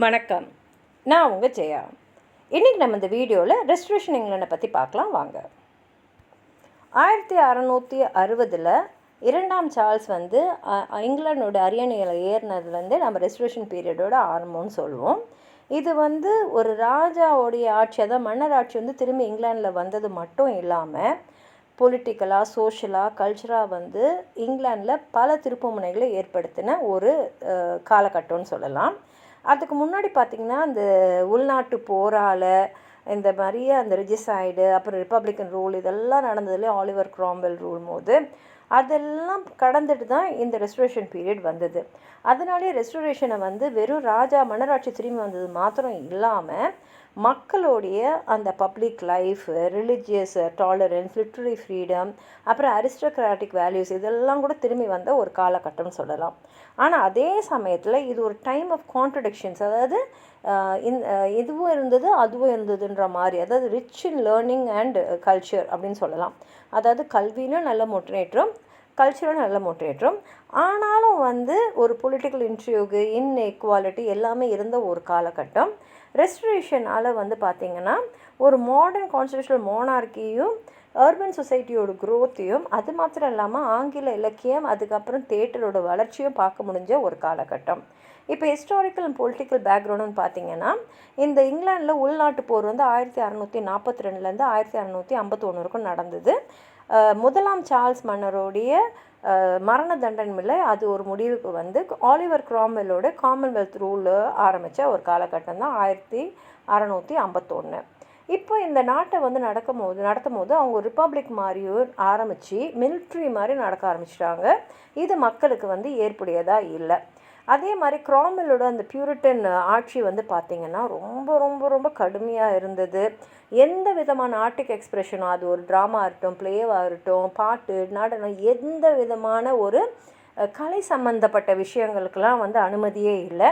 வணக்கம், நான் உங்கள் ஜெயா. இன்றைக்கி நம்ம இந்த வீடியோவில் ரெஸ்டரேஷன் இங்கிலாண்டை பற்றி பார்க்கலாம் வாங்க. 1660 இரண்டாம் சார்ல்ஸ் இங்கிலாண்டோட அரியணையில் ஏறினதுலேருந்து நம்ம ரெஸ்டரேஷன் பீரியடோட ஆரம்பம்னு சொல்லுவோம். இது ஒரு ராஜாவோடைய ஆட்சி, அதாவது மன்னர் ஆட்சி திரும்பி இங்கிலாண்டில் வந்தது மட்டும் இல்லாமல் பொலிட்டிக்கலாக, சோஷியலாக, கல்ச்சராக இங்கிலாண்டில் பல திருப்புமுனைகளை ஏற்படுத்தின ஒரு காலகட்டம்னு சொல்லலாம். அதுக்கு முன்னாடி பார்த்திங்கன்னா அந்த உள்நாட்டு போரால் இந்த மாதிரியே அந்த ரிஜிசைடு, அப்புறம் ரிப்பப்ளிக்கன் ரூல் இதெல்லாம் நடந்ததுலேயே ஆலிவர் க்ராம்வெல் ரூல் போது அதெல்லாம் கடந்துட்டு தான் இந்த ரெஸ்டரேஷன் பீரியட் வந்தது. அதனாலே ரெஸ்டரேஷனை வெறும் ராஜா மன்னராட்சி திரும்பி வந்தது மாத்திரம் இல்லாமல் மக்களுடைய அந்த public life, religious tolerance, literary freedom, அப்புறம் அரிஸ்டோக்ராட்டிக் வேல்யூஸ் இதெல்லாம் கூட திரும்பி வந்த ஒரு காலகட்டம்னு சொல்லலாம். ஆனால் அதே சமயத்தில் இது ஒரு டைம் ஆஃப் கான்ட்ரடிக்ஷன்ஸ், அதாவது இதுவும் இருந்தது அதுவும் இருந்ததுன்ற மாதிரி, அதாவது rich in learning and culture அப்படின்னு சொல்லலாம். அதாவது கல்வியிலும் நல்ல முன்னேற்றம், கல்ச்சரும் நல்ல முன்னேற்றம், ஆனாலும் ஒரு பொலிட்டிக்கல் இன்ட்ரியூகு, இன்இக்வாலிட்டி எல்லாமே இருந்த ஒரு காலகட்டம். ரெஸ்டரேஷனால் பார்த்திங்கன்னா ஒரு மாடர்ன் கான்ஸ்டியூஷனல் மோனார்க்கியும் அர்பன் சொசைட்டியோட க்ரோத்தையும், அது மாத்திரம் இல்லாமல் ஆங்கில இலக்கியம், அதுக்கப்புறம் தேட்டரோட வளர்ச்சியும் பார்க்க முடிஞ்ச ஒரு காலகட்டம். இப்போ ஹிஸ்டாரிக்கல் அண்ட் பொலிட்டிக்கல் பேக்ரவுண்டுன்னு பார்த்திங்கன்னா இந்த இங்கிலாண்டில் உள்நாட்டு போர் 1642 1651 வரைக்கும் நடந்தது. முதலாம் சார்ல்ஸ் மன்னருடைய மரண தண்டனை அது ஒரு முடிவுக்கு ஆலிவர் க்ராம்வெல்லோட காமன்வெல்த் ரூல் ஆரம்பித்த ஒரு காலகட்டம் தான் 1651. இப்போ இந்த நாட்டை நடத்தும் போது அவங்க ரிப்பப்ளிக் மாதிரியும் ஆரம்பித்து மிலிட்ரி மாதிரி நடக்க ஆரம்பிச்சிட்டாங்க. இது மக்களுக்கு ஏற்புடையதாக இல்லை. அதே மாதிரி க்ராம்வெல்லோட அந்த பியூரிட்டன் ஆட்சி பார்த்திங்கன்னா ரொம்ப ரொம்ப ரொம்ப கடுமையாக இருந்தது. எந்த விதமான ஆர்டிக் எக்ஸ்ப்ரெஷனோ, அது ஒரு ட்ராமா இருக்கட்டும், பிளேவாக இருக்கட்டும், பாட்டு, நடனம், எந்த விதமான ஒரு கலை சம்மந்தப்பட்ட விஷயங்களுக்கெல்லாம் அனுமதியே இல்லை.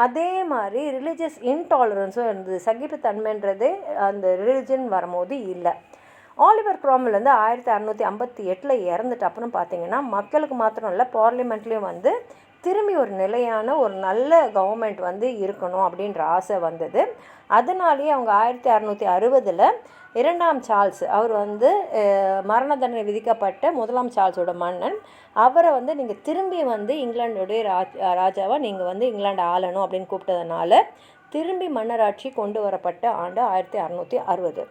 அதே மாதிரி ரிலீஜியஸ் இன்டாலரன்ஸும் இருந்தது. சகிப்புத்தன்மைன்றதே அந்த ரிலிஜன் வரும்போது இல்லை. ஆலிவர் க்ராம்வெல் 1658 இறந்துட்டு அப்புறம் பார்த்திங்கன்னா மக்களுக்கு மாத்திரம் இல்லை, பார்லிமெண்ட்லேயும் திரும்பி ஒரு நிலையான ஒரு நல்ல கவர்மெண்ட் இருக்கணும் அப்படின்ற ஆசை வந்தது. அதனாலேயே அவங்க 1660 இரண்டாம் சார்ல்ஸ் அவர் மரண தண்டனை விதிக்கப்பட்ட முதலாம் சார்ல்ஸோட மன்னன், அவரை நீங்கள் திரும்பி இங்கிலாண்டுடைய ராஜாவாக நீங்கள் இங்கிலாண்டை ஆளணும் அப்படின்னு கூப்பிட்டதுனால திரும்பி மன்னராட்சி கொண்டு வரப்பட்ட ஆண்டு 1660.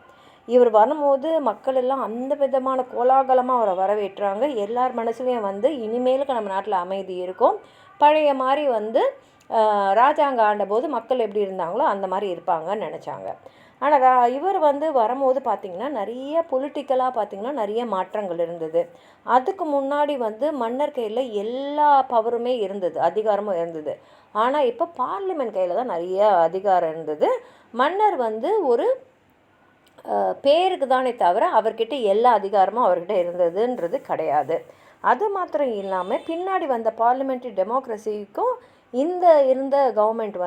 இவர் வரும்போது மக்கள் எல்லாம் அந்த விதமான கோலாகலமாக அவரை வரவேற்றாங்க. எல்லார் மனசுலேயும் இனிமேலுக்கு நம்ம நாட்டில் அமைதி இருக்கும், பழைய மாதிரி ராஜாங்க ஆண்டபோது மக்கள் எப்படி இருந்தாங்களோ அந்த மாதிரி இருப்பாங்கன்னு நினச்சாங்க. ஆனால் இவர் வரும்போது பார்த்திங்கன்னா நிறைய பொலிட்டிக்கலாக பார்த்திங்கன்னா நிறைய மாற்றங்கள் இருந்தது. அதுக்கு முன்னாடி மன்னர் கையில் எல்லா பவருமே இருந்தது, அதிகாரமும் இருந்தது. ஆனால் இப்போ பார்லிமெண்ட் கையில் தான் நிறைய அதிகாரம் இருந்தது. மன்னர் ஒரு பேருக்கு தானே தவிர அவர்கிட்ட எல்லா அதிகாரமும் அவர்கிட்ட இருந்ததுன்றது கிடையாது. அது மாத்திரம் இல்லாமல் பின்னாடி வந்த பார்லிமெண்ட்ரி டெமோக்ரஸிக்கும் இருந்த கவர்மெண்ட்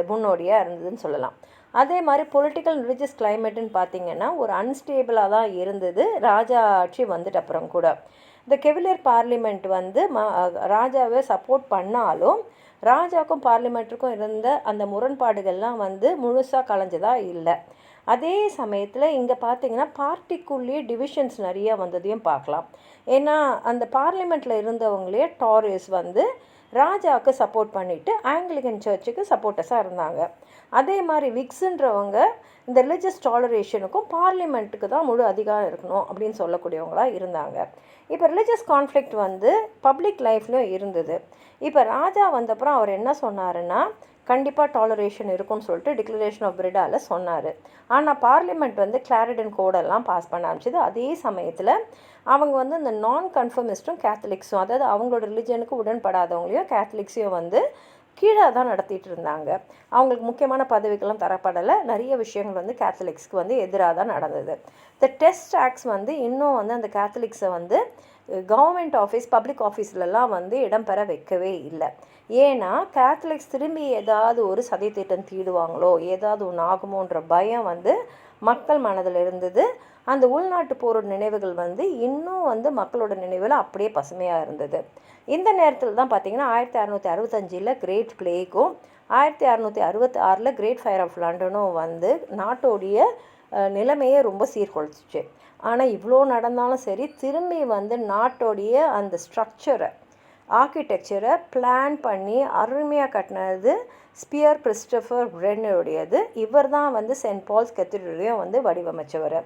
முன்னோடியாக இருந்ததுன்னு சொல்லலாம். அதே மாதிரி பொலிட்டிக்கல் ரிலீஜியஸ் கிளைமேட்டுன்னு பார்த்திங்கன்னா ஒரு அன்ஸ்டேபிளாக தான் இருந்தது ராஜா ஆட்சி அப்புறம் கூட. இந்த கெவிலியர் பார்லிமெண்ட் ராஜாவை சப்போர்ட் பண்ணாலும் ராஜாவுக்கும் பார்லிமெண்ட்டுக்கும் இருந்த அந்த முரண்பாடுகள்லாம் முழுசாக கலைஞ்சதாக இல்லை. அதே சமயத்தில் இங்கே பார்த்திங்கன்னா பார்ட்டிக்குள்ளேயே டிவிஷன்ஸ் நிறையா வந்ததையும் பார்க்கலாம். ஏன்னா அந்த பார்லிமெண்ட்டில் இருந்தவங்களே டாரிஸ் ராஜாவுக்கு சப்போர்ட் பண்ணிவிட்டு ஆங்கிலிகன் சர்ச்சுக்கு சப்போர்ட்டர்ஸாக இருந்தாங்க. அதே மாதிரி விக்ஸுன்றவங்க இந்த ரிலிஜியஸ் டாலரேஷனுக்கும் பார்லிமெண்ட்டுக்கு தான் முழு அதிகாரம் இருக்கணும் அப்படின்னு சொல்லக்கூடியவங்களாக இருந்தாங்க. இப்போ ரிலிஜியஸ் கான்ஃப்ளிக்ட் பப்ளிக் லைஃப்லையும் இருந்தது. இப்போ ராஜா வந்தப்புறம் அவர் என்ன சொன்னாருன்னா கண்டிப்பாக டாலரேஷன் இருக்குன்னு சொல்லிட்டு டிக்ளரேஷன் ஆஃப் பிரிடாவில் சொன்னார். ஆனால் பார்லிமெண்ட் கிளாரிடன் கோடெல்லாம் பாஸ் பண்ண ஆரம்பிச்சது. அதே சமயத்தில் அவங்க இந்த நான் கன்ஃபர்மிஸ்ட்டும் கேத்தலிக்ஸும், அதாவது அவங்களோட ரிலிஜனுக்கு உடன்படாதவங்களையும் கேத்தலிக்ஸையும் கீழே தான் நடத்திட்டு இருந்தாங்க. அவங்களுக்கு முக்கியமான பதவிகள்லாம் தரப்படலை. நிறைய விஷயங்கள் கேத்தலிக்ஸ்க்கு எதிராக தான் நடந்தது. இந்த டெஸ்ட் ஆக்ட்ஸ் இன்னும் அந்த கேத்தலிக்ஸை கவர்மெண்ட் ஆஃபீஸ், பப்ளிக் ஆஃபீஸ்லலாம் இடம்பெற வைக்கவே இல்லை. ஏன்னா கேத்தலிக்ஸ் திரும்பி ஏதாவது ஒரு சதித்திட்டம் தீடுவாங்களோ, ஏதாவது ஒன்று ஆகுமோன்ற பயம் மக்கள் மனதில் இருந்தது. அந்த உள்நாட்டு போரோட நினைவுகள் இன்னும் மக்களோட நினைவில் அப்படியே பசுமையாக இருந்தது. இந்த நேரத்தில் தான் பார்த்திங்கன்னா 1665 கிரேட் பிளேக்கும் 1666 கிரேட் ஃபயர் ஆஃப் லண்டனும் வந்து நாட்டோடைய நிலைமையை ரொம்ப சீர்குலைச்சிச்சு. ஆனால் இவ்வளோ நடந்தாலும் சரி, திரும்பி வந்து நாட்டோடைய அந்த ஸ்ட்ரக்சரை, ஆர்கிடெக்சரை பிளான் பண்ணி அருமையாக கட்டினது ஸ்பியர் கிறிஸ்டோஃபர் ரென்னுடையது. இவர் தான் வந்து சென்ட் பால்ஸ் கத்தீட்ரலையும் வந்து வடிவமைச்சவர்.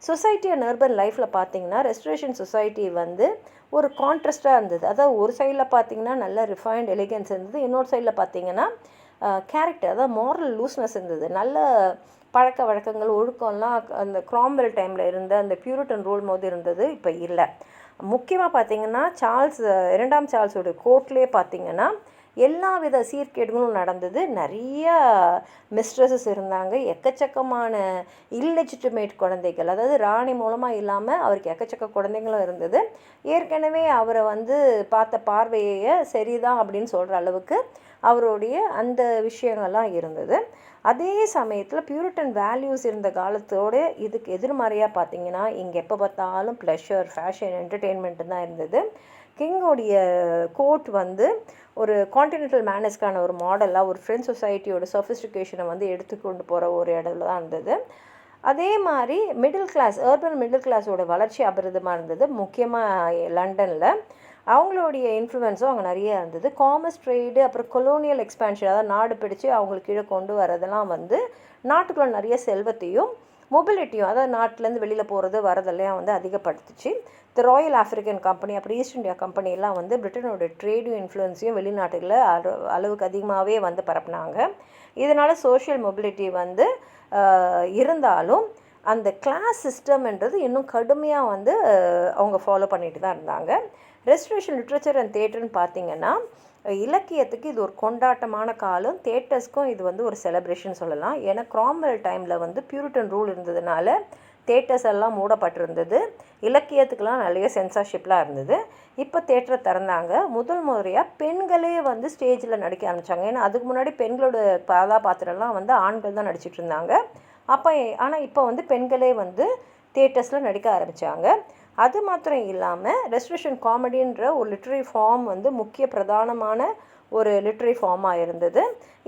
சொசைட்டி அண்ட் அர்பன் லைஃப்பில் பார்த்திங்கன்னா ரெஸ்டரேஷன் சொசைட்டி வந்து ஒரு கான்ட்ராஸ்டாக இருந்தது. அதாவது ஒரு சைடில் பார்த்திங்கன்னா நல்ல ரிஃபைன்ட் எலிகன்ஸ் இருந்தது, இன்னொரு சைடில் பார்த்திங்கன்னா கேரக்டர், அதாவது மாரல் லூஸ்னஸ் இருந்தது. நல்ல பழக்க வழக்கங்கள், ஒழுக்கம்லாம் அந்த கிராம்வெல் டைமில் இருந்த அந்த பியூரிட்டன் ரூல் போது இருந்தது, இப்போ இல்லை. முக்கியமாக பார்த்திங்கன்னா இரண்டாம் சார்ல்ஸோட கோர்ட்லேயே பார்த்திங்கன்னா எல்லா வித சீர்கேடுகளும் நடந்தது. நிறைய மிஸ்ட்ரஸஸ் இருந்தாங்க, எக்கச்சக்கமான இல்லெஜிட்டிமேட் குழந்தைகள், அதாவது ராணி மூலமாக இல்லாமல் அவருக்கு எக்கச்சக்க குழந்தைங்களும் இருந்தது. ஏற்கனவே அவரை வந்து பார்த்த பார்வையை சரிதான் அப்படின்னு சொல்கிற அளவுக்கு அவருடைய அந்த விஷயங்கள்லாம் இருந்தது. அதே சமயத்தில் பியூரிட்டன் வேல்யூஸ் இருந்த காலத்தோடு இதுக்கு எதிர்மறையாக பார்த்திங்கன்னா இங்கே எப்போ பார்த்தாலும் ப்ளஷர், ஃபேஷன், என்டர்டெயின்மெண்ட்டு தான் இருந்தது. கிங்கோடைய கோர்ட் வந்து ஒரு கான்டினென்டல் மேனர்ஸ்க்கான ஒரு மாடலாக ஒரு ஃப்ரெஞ்ச் சொசைட்டியோட சொஃபிஸ்டிகேஷனை வந்து எடுத்துக்கொண்டு போகிற ஒரு இடத்துல தான் இருந்தது. அதே மாதிரி அர்பன் மிடில் கிளாஸோட வளர்ச்சி அபரிதமாக இருந்தது. முக்கியமாக லண்டனில் அவங்களுடைய இன்ஃப்ளூயன்ஸும் அங்கே நிறைய இருந்தது. காமர்ஸ் ட்ரேடு, அப்புறம் கொலோனியல் எக்ஸ்பேன்ஷன், அதாவது நாடு பிடிச்சி அவங்களுக்கு கீழே கொண்டு வரதெல்லாம் வந்து நாட்டுக்குள்ள நிறைய செல்வத்தையும் மொபிலிட்டியும், அதாவது நாட்டிலேருந்து வெளியில் போகிறது வரதெல்லாம் வந்து அதிகப்படுத்துச்சு. இந்த ராயல் ஆஃப்ரிக்கன் கம்பெனி, அப்புறம் ஈஸ்ட் இந்தியா கம்பெனியெல்லாம் வந்து பிரிட்டனோட ட்ரேடும் இன்ஃப்ளூயன்ஸையும் வெளிநாட்டுகளில் அளவுக்கு அதிகமாகவே வந்து பரப்புனாங்க. இதனால் சோஷியல் மொபிலிட்டி வந்து இருந்தாலும் அந்த கிளாஸ் சிஸ்டம்ன்றது இன்னும் கடுமையாக வந்து அவங்க ஃபாலோ பண்ணிட்டு தான் இருந்தாங்க. ரெஸ்டரேஷன் லிட்ரேச்சர் அண்ட் தேட்டர்னு பார்த்திங்கன்னா இலக்கியத்துக்கு இது ஒரு கொண்டாட்டமான காலம், தேட்டர்ஸ்க்கும் இது வந்து ஒரு செலிப்ரேஷன் சொல்லலாம். ஏன்னா கிராம்வெல் டைமில் வந்து பியூரிட்டன் ரூல் இருந்ததுனால தேட்டர்ஸ் எல்லாம் மூடப்பட்டிருந்தது. இலக்கியத்துக்கெலாம் நிறைய சென்சார்ஷிப்லாம் இருந்தது. இப்போ தேட்டரை திறந்தாங்க. முதல் முறையாக பெண்களே வந்து ஸ்டேஜில் நடிக்க ஆரம்பித்தாங்க. ஏன்னா அதுக்கு முன்னாடி பெண்களோட கதாபாத்திரம்லாம் வந்து ஆண்கள் தான் நடிச்சிட்டு இருந்தாங்க. ஆனால் இப்போ வந்து பெண்களே வந்து தேட்டர்ஸில் நடிக்க ஆரம்பித்தாங்க. அது மாத்திரம் இல்லாமல் ரெஸ்டரேஷன் காமெடின்ற ஒரு லிட்ரரி ஃபார்ம் வந்து முக்கிய பிரதானமான ஒரு லிட்ரரி ஃபார்மாக இருந்தது.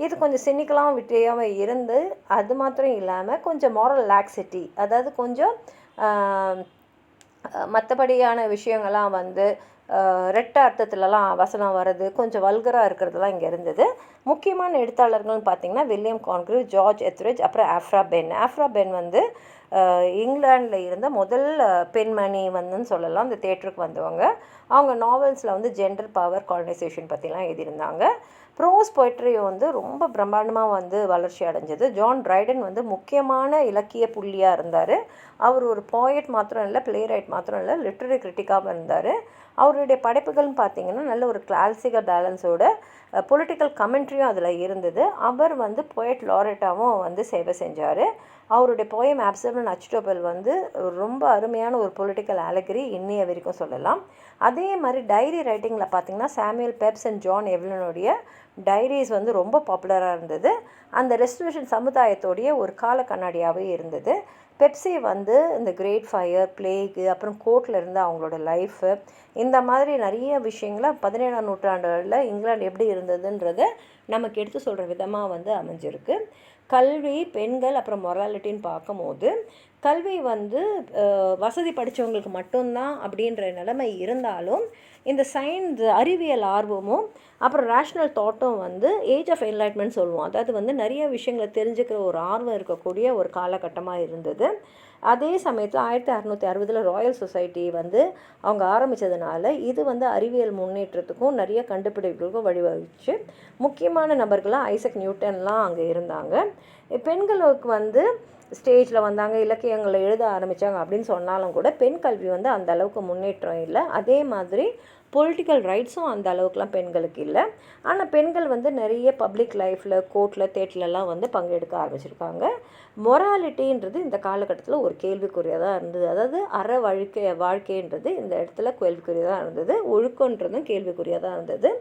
இது கொஞ்சம் சினிக்கலாகவும் விட்டையாக இருந்து, அது மாத்திரம் இல்லாமல் கொஞ்சம் மாரல் லாக்ஸிட்டி, அதாவது கொஞ்சம் மற்றபடியான விஷயங்கள்லாம் வந்து ரெட்ட அர்த்தத்துலலாம் வசனம் வர்றது, கொஞ்சம் வல்கராக இருக்கிறதுலாம் இங்கே இருந்தது. முக்கியமான எழுத்தாளர்கள்னு பார்த்திங்கன்னா வில்லியம் கான்க்ரீவ், ஜார்ஜ் எத்ரிட்ஜ், அப்புறம் ஆஃப்ரா பென் வந்து இங்கிலாண்டில் இருந்த முதல் பெண்மணி வந்துன்னு சொல்லலாம் இந்த தேட்டருக்கு வந்தவங்க. அவங்க நாவல்ஸில் வந்து ஜெண்டர் பவர் காலனைசேஷன் பற்றிலாம் எழுதியிருந்தாங்க. ப்ரோஸ் பொய்ட்ரி வந்து ரொம்ப பிரம்மாண்டமாக வந்து வளர்ச்சி அடைஞ்சது. ஜான் ட்ரைடன் வந்து முக்கியமான இலக்கிய புள்ளியாக இருந்தார். அவர் ஒரு போயட் மாத்திரம் இல்லை, பிளே ரைட் மாத்திரம் இல்லை, லிட்ரரி கிரிட்டிக்காகவும் இருந்தார். அவருடைய படைப்புகள்னு பார்த்திங்கன்னா நல்ல ஒரு கிளாசிக்கல் பேலன்ஸோட பொலிட்டிக்கல் கமெண்ட்ரியும் அதில் இருந்தது. அவர் வந்து போயட் லாரேட்டாகவும் வந்து சேவை செஞ்சார். அவருடைய போயம் ஆப்சர்வன் அச்டோபல் வந்து ரொம்ப அருமையான ஒரு பொலிட்டிக்கல் அலகரி இன்னைய வரைக்கும் சொல்லலாம். அதே மாதிரி டைரி ரைட்டிங்கில் பார்த்திங்கன்னா சாமுவேல் பெப்ஸ் அண்ட் ஜான் எவ்லனுடைய டைரிஸ் வந்து ரொம்ப பாப்புலராக இருந்தது. அந்த ரெஸ்டரேஷன் சமுதாயத்தோடைய ஒரு கால கண்ணாடியாகவே இருந்தது. பெப்சி வந்து இந்த கிரேட் ஃபயர், பிளேகு, அப்புறம் கோர்ட்டில் இருந்து அவங்களோட லைஃபு, இந்த மாதிரி நிறைய விஷயங்களை 17ஆம் நூற்றாண்டில் இங்கிலாந்து எப்படி இருந்ததுன்றதை நமக்கு எடுத்து சொல்கிற விதமாக வந்து அமைஞ்சிருக்கு. கல்வி, பெண்கள், அப்புறம் மொராலிட்டின்னு பார்க்கும்போது கல்வி வந்து வசதி படித்தவங்களுக்கு மட்டும்தான் அப்படின்ற நிலைமை இருந்தாலும் இந்த சயின்ஸ், அறிவியல் ஆர்வமும் அப்புறம் ரேஷ்னல் தாட்டும் வந்து ஏஜ் ஆஃப் என்லைட்மெண்ட் சொல்லுவோம். அதாவது வந்து நிறைய விஷயங்களை தெரிஞ்சுக்கிற ஒரு ஆர்வம் இருக்கக்கூடிய ஒரு காலகட்டமாக இருந்தது. அதே சமயத்தில் 1660 ராயல் சொசைட்டி வந்து அவங்க ஆரம்பித்ததுனால இது வந்து அறிவியல் முன்னேற்றத்துக்கும் நிறைய கண்டுபிடிப்புகளுக்கும் வழிவகுச்சு. முக்கியமான நபர்களாக ஐசக் நியூட்டன்லாம் அங்கே இருந்தாங்க. பெண்களுக்கு வந்து ஸ்டேஜில் வந்தாங்க, இலக்கியங்களை எழுத ஆரம்பித்தாங்க அப்படின்னு சொன்னாலும் கூட பெண் கல்வி வந்து அந்த அளவுக்கு முன்னேற்றம் இல்லை. அதே மாதிரி பொலிட்டிக்கல் ரைட்ஸும் அந்த அளவுக்குலாம் பெண்களுக்கு இல்லை. ஆனால் பெண்கள் வந்து நிறைய பப்ளிக் லைஃப்பில், கோர்ட்டில், தேட்டர்லலாம் வந்து பங்கெடுக்க ஆரம்பிச்சிருக்காங்க. மொராலிட்டின்றது இந்த காலகட்டத்தில் ஒரு கேள்விக்குறியாக இருந்தது. அதாவது வாழ்க்கைன்றது இந்த இடத்துல கேள்விக்குறியாக இருந்தது. ஒழுக்கன்றதும் கேள்விக்குறியாக இருந்தது.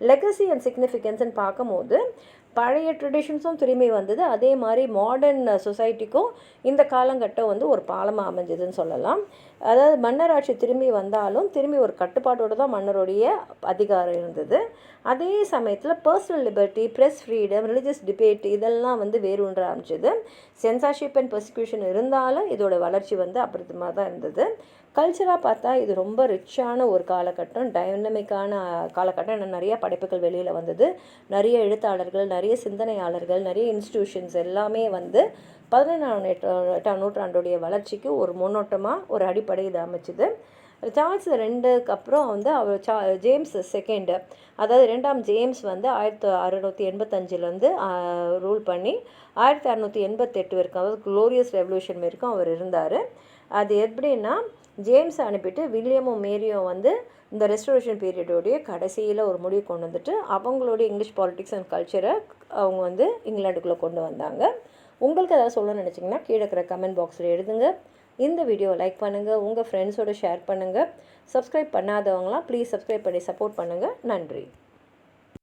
லெகசி அண்ட் சிக்னிஃபிகன்ஸ்ன்னு பார்க்கும்போது பழைய ட்ரெடிஷன்ஸும் திரும்பி வந்தது. அதே மாதிரி மாடர்ன் சொசைட்டிக்கும் இந்த காலகட்டம் வந்து ஒரு பாலமாக அமைஞ்சதுன்னு சொல்லலாம். அதாவது மன்னராட்சி திரும்பி வந்தாலும் திரும்பி ஒரு கட்டுப்பாட்டோடு தான் மன்னருடைய அதிகாரம் இருந்தது. அதே சமயத்தில் personal liberty, press freedom, religious debate இதெல்லாம் வந்து வேரூன்ற ஆரம்பிச்சது. சென்சார்ஷிப் அண்ட் பர்சிக்யூஷன் இருந்தாலும் இதோட வளர்ச்சி வந்து அப்புறமா தான் இருந்தது. கல்ச்சராக பார்த்தா இது ரொம்ப ரிச்சான ஒரு காலகட்டம், டைனமிக்கான காலகட்டம். நிறைய படைப்புகள் வெளியில் வந்தது, நிறைய எழுத்தாளர்கள், நிறைய சிந்தனையாளர்கள், நிறைய இன்ஸ்டிடியூஷன்ஸ் எல்லாமே வந்து 18ஆம் நூற்றாண்டுடைய வளர்ச்சிக்கு ஒரு முன்னோட்டமாக ஒரு அடிப்படை இது அமைச்சுது. சார்ல்ஸ் II அப்புறம் வந்து அவர் ஜேம்ஸ் II, அதாவது 2ஆம் ஜேம்ஸ் வந்து 1685 ரூல் பண்ணி 1688 வரைக்கும், அதாவது குளோரியஸ் ரெவல்யூஷன் வரைக்கும் அவர் இருந்தார். அது எப்படின்னா, ஜேம்ஸ் அனுப்பிட்டு வில்லியமும் மேரியும் வந்து இந்த ரெஸ்டோரேஷன் பீரியடோடைய கடைசியில் ஒரு முடிவு கொண்டு வந்துட்டு அவங்களுடைய இங்கிலீஷ் பாலிட்டிக்ஸ் அண்ட் கல்ச்சரை அவங்க வந்து இங்கிலாண்டுக்குள்ளே கொண்டு வந்தாங்க. உங்களுக்கு ஏதாவது சொல்ல நினச்சிங்கன்னா கீழே இருக்கிற கமெண்ட் பாக்ஸில் எழுதுங்க. இந்த வீடியோவை லைக் பண்ணுங்கள், உங்கள் ஃப்ரெண்ட்ஸோடு ஷேர் பண்ணுங்கள். சப்ஸ்கிரைப் பண்ணாதவங்களாம் ப்ளீஸ் சப்ஸ்கிரைப் பண்ணி சப்போர்ட் பண்ணுங்கள். நன்றி.